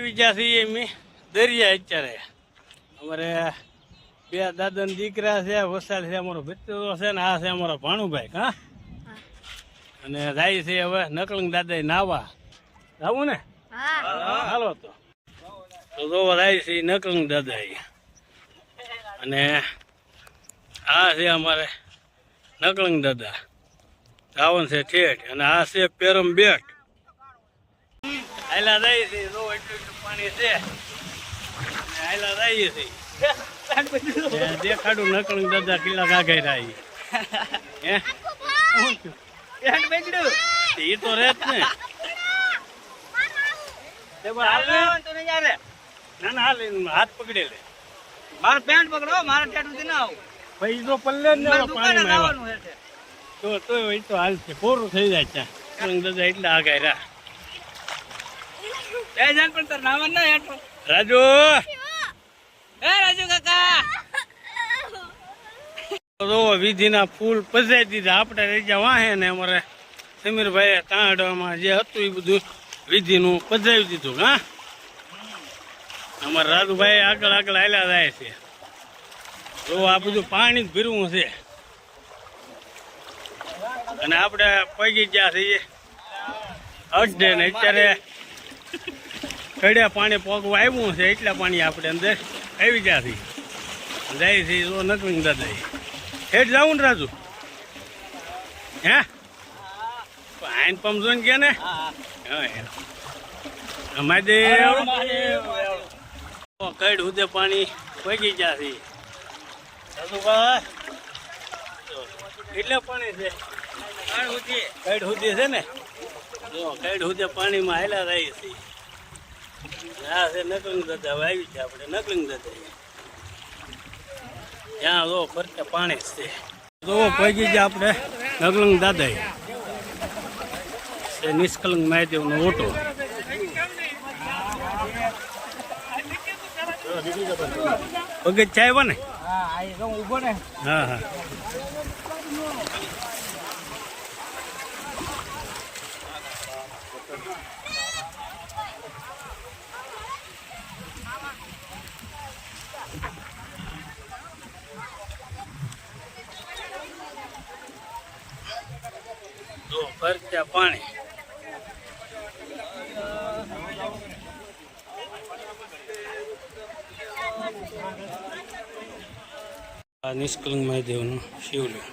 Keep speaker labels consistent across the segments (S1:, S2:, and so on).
S1: વિચારથી એમ દરિયા અત્યારે અમારે બે દાદાના દીકરા છે, વસાલ છે, અમારો ભત્રીજો છે ને આ છે અમારો ભાણુભાઈ. હા, અને જાય છે હવે નકલંગ દાદા નાવા. આવું ને હાલો તો જોવા જાય છે નકલંગ દાદા. અને આ છે અમારે નકલંગ દાદા રાવણ છે ઠેઠ. અને આ છે પેરમ બેટ. હાલા જાય છે જો એટલું પાણી છે. હાલા જાય છે દેખાડું નકલંગ દાદા કિલ્લા કાઘે રાઈ. એ તો રે જ ને. ના ના હાલ હાથ પકડે લે.
S2: મારો પેન્ટ પકડો, મારા ટેટુ થી ના આવું
S1: પછી તો પલ્લે જ પાણી તો એ તો હાલ છે પૂરું થઈ જાય ત્યાં દાદા એટલે આગળ રા.
S2: પણ તાર નામ ના હેઠો
S1: રાજુ.
S2: એ રાજુ કાકા
S1: તો વિધિના ફૂલ પસાઈ દીધા. આપણે રહી ગયા વાહે ને અમારે સમીરભાઈ તાંડવામાં જે હતું એ બધું વિધિનું પધાવી દીધું. હા, અમારા રાજુભાઈ આગળ આગળ હાલ્યા જાય છે. જો આ બધું પાણી જ ભીરવું છે. અને આપણે પગી ગયા છીએ અડધે ને અત્યારે કડ્યા પાણી પગવા આવ્યું છે. એટલા પાણી આપણે અંદર આવી ગયા છીએ. જાય છે જો નકલંગ દાદા હેઠ જાવું ને રાજુ. હે આઈન પંપ જોઈને ગયા ને. મહાદેવ કડ હુદે પાણી પગી ગયા છે. રાજુભાઈ એટલે પાણી છે કડ હુદે છે ને. જો કડ હુદે પાણીમાં હાલા રહી છે. આ છે નકલંગ દાદા આવી છે. આપણે નકલંગ દાદા ત્યાં જો ફરતે પાણી છે. જો પગી ગયા આપણે નકલંગ દાદા એ નિષ્કલંક મહાદેવનો ઓટો. પગજ ચાવ્યો ને. હા હા જો ફરતા પાણી. આ નિષ્કલંક મહાદેવનું શિવલિંગ.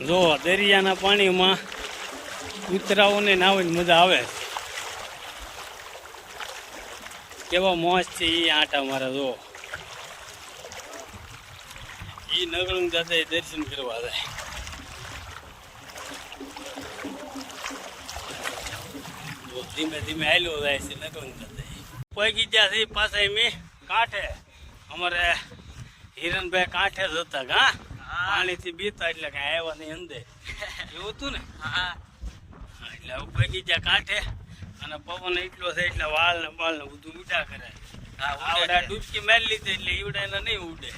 S1: જો દરિયાના પાણીમાં કૂતરાઓને નાવાની મજા આવે. કેવા મોજ છે એ આંટા મારે. જો એ નકલંગ દાદા દર્શન કરવા જાય. ધીમે ધીમે હાલ્યો જાય છે નકલંગ દાદા. પગી ગયા છે પાછા મેં કાંઠે. અમારે હિરણભાઈ કાંઠે જ હતા. હા, પાણીથી બીતા એટલે કઈ આવ્યા નહીં અંદર. એવું હતું ને. એટલે પગી ગયા કાંઠે. અને પવન એટલો છે એટલે વાળ ને બાળ ને બધું ઉડા કરે. ડૂબકી મારી લીધી એટલે ઈવડા એને નહીં ઉડે.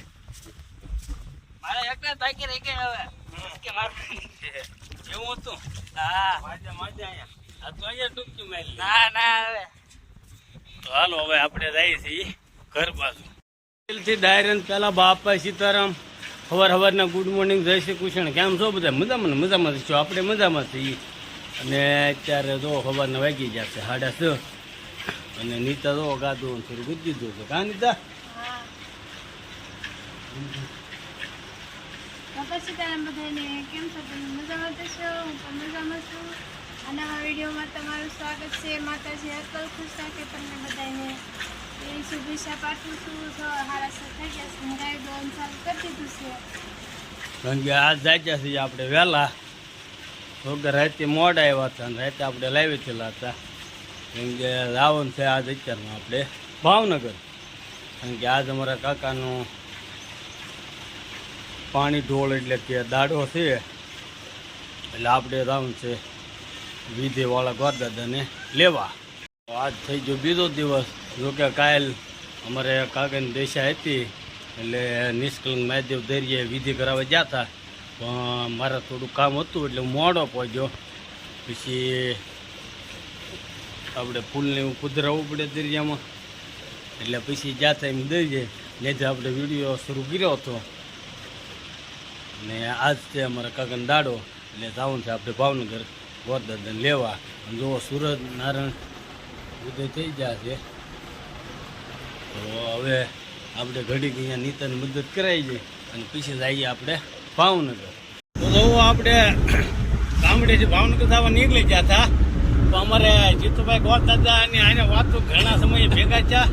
S2: મારે એકલા તાકી રહી ગઈ હવે કે માર
S1: એવું હતું.
S2: હા
S1: માજે માજે અહીંયા આ તો અહીંયા ડૂબકી મારી.
S2: ના ના હવે
S1: તો હાલો હવે આપણે જઈએ છીએ ઘર બાજુ. થી ડાયરેક્ટ પેલા બાપા સીતારામ સવાર સવારના ગુડ મોર્નિંગ જય શ્રી કૃષ્ણ. કેમ છો બધા? મજામાં ને મજામાં છો? આપણે મજામાં છીએ. અને અત્યારે જો સવારના વાગી જશે 6:30. અને નીતા જો ગાધું થોડું ગુજી દીધું છે. કાં નીતા?
S3: સીતારામ બધાને કેમ છો? તમે મજામાં છો? હું પણ મજામાં છું. અને આ વિડીયોમાં તમારું સ્વાગત છે. માતાજી અકલ ખુશ રાખે તમને બધાને એવી શુભેચ્છા પાઠવું છું. તો હારા સર થઈ ગયા છે. ગાય દોન ચાલુ કરી દીધું છે.
S1: કારણ કે આજ જાગ્યા છીએ આપણે વહેલા. વગર રાતે મોડા આવ્યા હતા. અને રાતે આપણે લાવી થયેલા હતા. કેમ કે રાવણ છે આજ અત્યારમાં આપણે ભાવનગર. કારણ કે આજ અમારા કાકાનું પાણી ઢોળ એટલે કે દાડો છે. એટલે આપણે રાવણ છે વિધિવાળા ગોરદાદાને લેવા. આજ થઈ ગયો બીજો દિવસ. જોકે કાલ અમારે કાકાની દેશા હતી એટલે નિષ્કલંક મહાદેવ દરિયે વિધિ કરાવવા ગયા હતા. પણ મારે થોડું કામ હતું એટલે મોડો પહોંચ્યો. પછી આપણે ફૂલને એવું કુદરાવવું પડે દરિયામાં, એટલે પછી જાતા એમ દઈ જાય. જેથી આપણે વિડીયો શરૂ કર્યો હતો. અને આજ છે અમારા કાકાનો દાડો, એટલે જવાનું છે આપણે ભાવનગર ગોરદાદાને લેવા. અને જો સુરત નારાયણ ઉદય થઈ ગયા છે, તો હવે આપણે ઘડીક અહીંયા નીતાની મદદ કરાવી જાય અને પછી જઈએ આપણે ભાવનગર. તો જો આપણે ગામડેથી ભાવનગર થવા નીકળી ગયા હતા, તો અમારે જીતુભાઈ ગોરદાદાની આને વાતો ઘણા સમયે ભેગા થયા,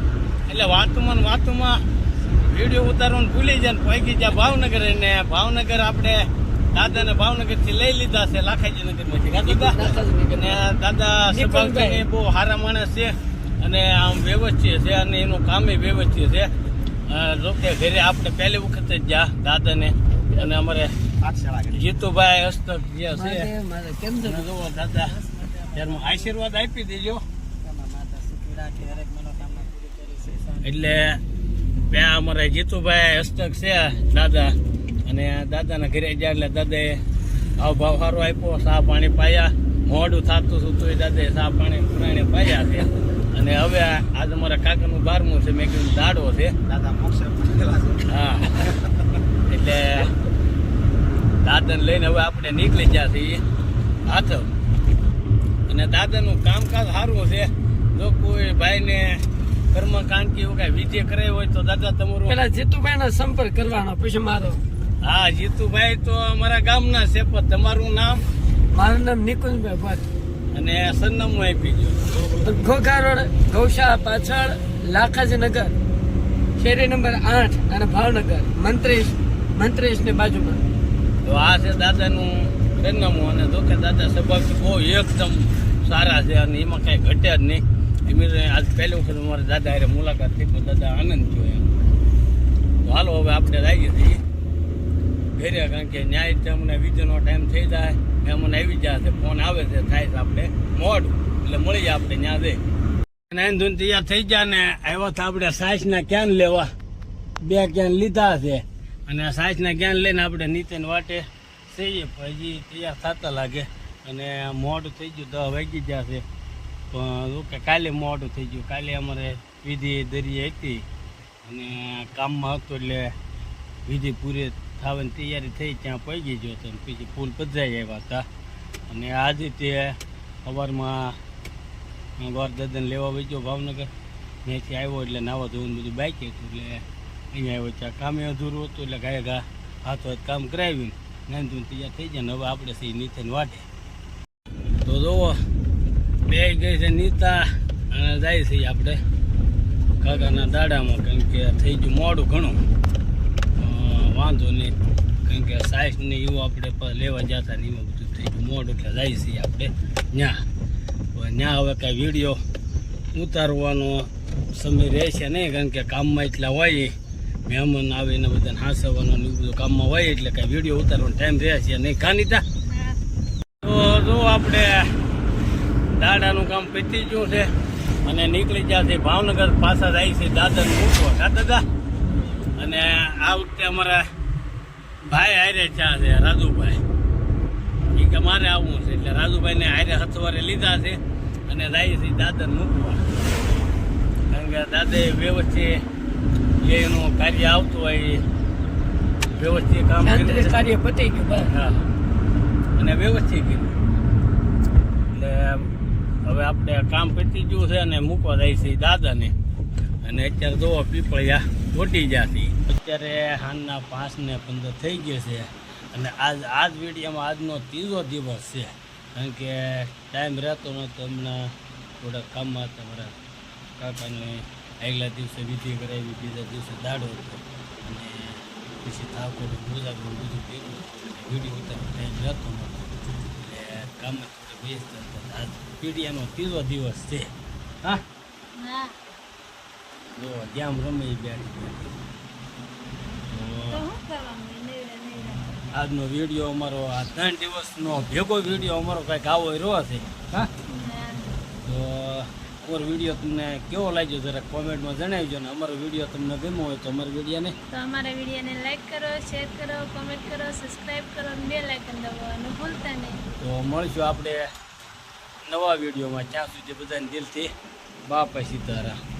S1: એટલે વાતોમાં વિડીયો ઉતારવાનું ભૂલી જાય ને પહોંચી ગયા ભાવનગર. અને ભાવનગર આપણે દાદાને ભાવનગરથી લઈ લીધા છે લાખાજી નગરમાંથી. અને દાદા સ્વભાવથી બહુ સારા માણસ છે અને આમ વ્યવસ્થિત છે અને એનું કામે વ્યવસ્થિત છે. જોકે ઘરે આપણે પહેલી વખત જ ગયા દાદાને. અને અમારે જીતુભાઈ હસ્તક જે છે જુઓ દાદા ત્યારમાં આશીર્વાદ આપી દેજો. એટલે ત્યાં અમારા જીતુભાઈ હસ્તક છે દાદા, અને દાદાના ઘરે ગયા એટલે દાદાએ આવ ભાવ સારો આપ્યો, ચા પાણી પાયા. મોડું થતું હતું તોય દાદાએ ચા પાણી પુરાણે પાયા છે. અને હવે આજ અમારા કાકાનું 12મું છે, મેં કીધું દાડો છે દાદા મોક્ષ. હા, એટલે દાદાને લઈને હવે આપણે નીકળી ગયા છીએ હાથવ. અને દાદાનું કામકાજ સારું છે. જો કોઈ ભાઈને કર્મકાંડ કે એવું કઈ વિજય કરાય હોય તો દાદા તમારું
S2: પેલા જીતુભાઈ નો સંપર્ક કરવાનો, પછી મારો.
S1: હા, જીતુભાઈ તો અમારા ગામના છે, પણ તમારું નામ?
S2: મારું નામ નિકુંજભાઈ ભટ્ટ.
S1: અને સરનામું આપી દો.
S2: ઘોઘા રોડ, ગૌશાળા પાછળ, લાખાજી નગર, શેરી નંબર 8 અને ભાવનગર મંત્રીશ ની બાજુમાં.
S1: તો આ છે દાદાનું સરનામું. અને જો કે દાદા સ્વભાવથી બહુ એકદમ સારા છે અને એમાં કઈ ઘટ્યા જ નહીં. એમ આજ પહેલી વખત અમારા દાદા હારે મુલાકાત થઈ, પણ દાદા આનંદ થયો એમ. તો હાલો હવે આપણે જઈએ છીએ ઘરે, કારણ કે ન્યાય અમને વિધિનો ટાઈમ થઈ જાય, મહેમાન આવી જાય છે, ફોન આવે છે, થાય છે આપણે મોડું, એટલે મળી જાય આપણે ત્યાં જઈ. નાઈન ધૂન તૈયાર થઈ ગયા ને આવ્યા હતા આપણે સાસના ક્યાન લેવા. 2 ક્યાન લીધા છે અને સાસના ક્યાન લઈને આપણે નીચેને વાટે જઈએ. હજી તૈયાર થતા લાગે અને મોડું થઈ ગયું, 10 વાગી ગયા છે. પણ ઓકે, કાલે મોડું થઈ ગયું. કાલે અમારે વિધિ દરિયે હતી અને કામમાં હતો, એટલે વિધિ પૂરી થવાની તૈયારી થઈ, ત્યાં પહોંચી ગયો હતો. પછી ફૂલ પધરાઈ આવ્યા હતા. અને આજે તે સવારમાં ગોરદાદાને લેવા વચ્ચો ભાવનગર, ત્યાંથી આવ્યો એટલે નાવા ધોવાનું બધું બાકી હતું, એટલે અહીંયા આવ્યો. ત્યાં કામે અધૂરું હતું, એટલે ગાય ઘા હાથો કામ કરાવ્યું, નાંદું તૈયાર થઈ જાય. ને હવે આપણે સી નીચેને વાટે. તો જોવો બે ગઈ છે નીતા અને જાય છે આપણે કાકાના દાડામાં, કારણ કે થઈ ગયું મોડું ઘણું. વાંધો નહીં, કારણ કે સાઈઝ ને એવું આપણે લેવા જતા ને એમાં બધું થઈ ગયું મોડું, એટલે જાય છીએ આપણે ત્યાં. ત્યાં હવે કાંઈ વિડીયો ઉતારવાનો સમય રહેશે નહીં, કારણ કે કામમાં એટલા હોય, મહેમાન આવે ને બધાને હાંસવાનું એવું બધું કામમાં હોય, એટલે કાંઈ વિડીયો ઉતારવાનો ટાઈમ રહેશે નહીં. કાનીતા તો જો આપણે દાડાનું કામ પતી ગયું છે અને નીકળી ગયા છે ભાવનગર. પાછા જાય છે દાદાને મૂકવા. હા દાદા. અને આ વખતે અમારા ભાઈ હારે ત્યાં છે રાજુભાઈ, એ કે મારે આવવું છે, એટલે રાજુભાઈને હારે હથવારે લીધા છે અને જાય છે દાદાને મૂકવા. કારણ કે દાદાએ વ્યવસ્થિત એનું કાર્ય આવતું હોય, વ્યવસ્થિત કામ
S2: કાર્ય પતી ગયું.
S1: હા, અને વ્યવસ્થિત કર્યું. એટલે હવે આપણે કામ પતી ગયું છે અને મૂકવા જાય છે દાદાને. અને અત્યારે જોવો પીપળિયા ચોટી જશે. અત્યારે સાંજના 5:15 થઈ ગયો છે અને આજ વિડીયોમાં આજનો 3રો દિવસ છે, કારણ કે ટાઈમ રહેતો નહોતો. હમણાં થોડાક કામમાં હતા. મારા કાકાને આગલા દિવસે વિધિ કરાવી, બીજા દિવસે દાડો હતો અને પછી થાકોડ પૂજા બધું ભેગું વિડીયો ઉતારવાનો ટાઈમ રહેતો નહોતો, એટલે કામમાં થોડા વ્યસ્ત હતા. આજ પીડિયાનો 3રો દિવસ છે. હા, જો જેમ રમે બેઠી. આજનો વિડીયો અમારો આ 3 દિવસનો ભેગો વિડીયો અમારો કંઈક આવો રહ્યો છે. હા, તો અમારો વિડીયો તમને કેવો લાગ્યો જરા કોમેન્ટમાં જણાવજો. ને અમારો વિડીયો તમને ગમ્યો હોય તો અમારા વિડીયોને
S3: લાઈક કરો, શેર કરો, કોમેન્ટ કરો, સબસ્ક્રાઇબ કરો અને બેલ આઇકન દબાવવાનું ભૂલતા નહીં.
S1: તો મળશું આપણે નવા વિડીયોમાં. ત્યાં સુધી બધાને દિલથી બાપા સીતારામ.